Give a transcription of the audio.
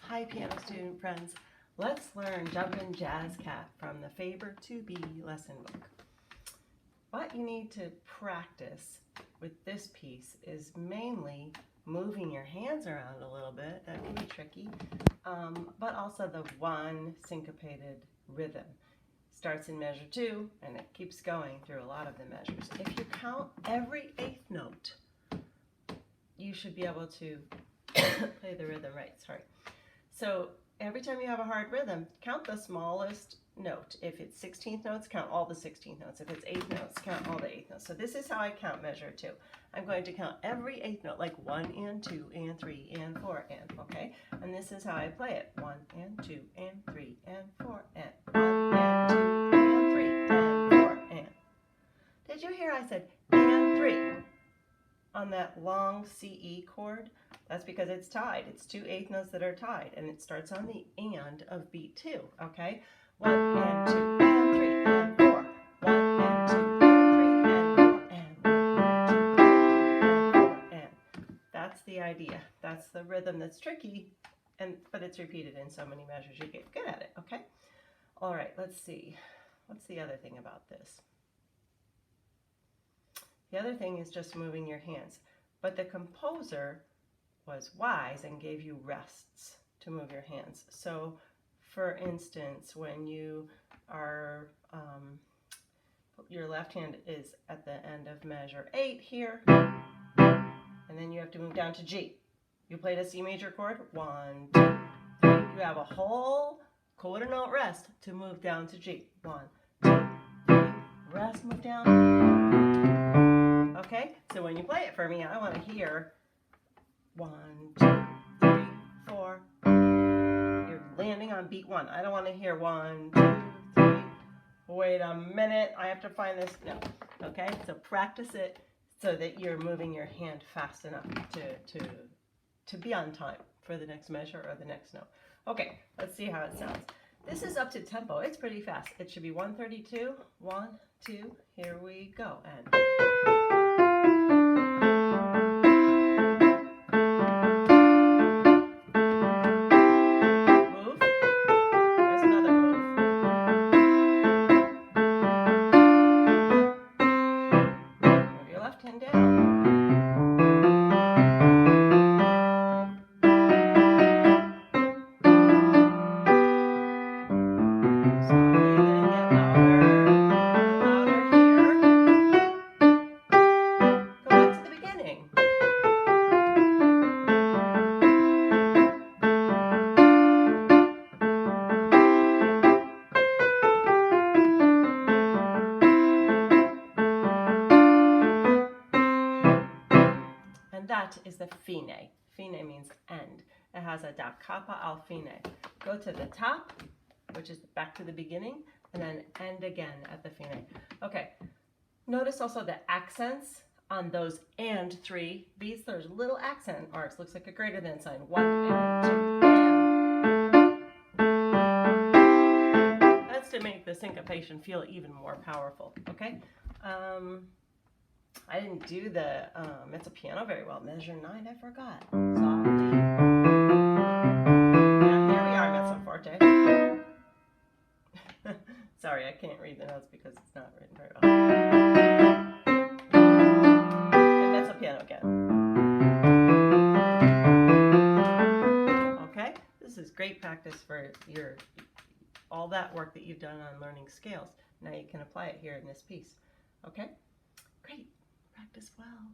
Hi piano student friends, let's learn Jumpin Jazz Cat from the Faber 2B lesson book. What you need to practice with this piece is mainly moving your hands around a little bit. That can be tricky, but also the one syncopated rhythm. Starts in measure 2 and it keeps going through a lot of the measures. If you count every eighth note, you should be able to play the rhythm right. So every time you have a hard rhythm, count the smallest note. If it's 16th notes, count all the 16th notes. If it's 8th notes, count all the 8th notes. So this is how I count measure 2. I'm going to count every eighth note, like 1 and 2 and 3 and 4 and, okay? And this is how I play it. 1 and 2 and 3 and 4 and 1 and 2 and 3 and 4 and. Did you hear I said and 3 on that long CE chord? That's because it's tied. It's 2 eighth notes that are tied, and it starts on the and of beat 2, okay? 1 and 2 and 3 and 4. 1 and 2 and 3 and 4 and 1 and 2 and 3 and 4 and. That's the idea. That's the rhythm that's tricky, but it's repeated in so many measures you get good at it, okay? All right, let's see. What's the other thing about this? The other thing is just moving your hands, but the composer was wise and gave you rests to move your hands. So for instance, when you are, your left hand is at the end of measure 8 here, and then you have to move down to G. You played a C major chord, 1, 2, 3. You have a whole quarter note rest to move down to G. 1, 2, 3, rest, move down. Okay, so when you play it for me, I want to hear 1, 2, 3, 4. You're landing on beat 1. I don't want to hear 1, 2, 3. Wait a minute, I have to find this note. Okay, so practice it so that you're moving your hand fast enough to be on time for the next measure or the next note. Okay, let's see how it sounds. This is up to tempo. It's pretty fast. It should be 132. 1, 2. Here we go. And that is the fine. Fine means end. It has a da capo al fine. Go to the top, which is back to the beginning, and then end again at the fine. Okay, notice also the accents on those and 3 beats. There's little accent marks. Looks like a greater than sign. 1 and 2 and. That's to make the syncopation feel even more powerful, okay? I didn't do the mezzo piano very well. Measure 9, I forgot. Softly. Now here we are, mezzo forte. Sorry, I can't read the notes because it's not written very well. And mezzo piano again. Okay, this is great practice for all that work that you've done on learning scales. Now you can apply it here in this piece. Okay, great. Practice well.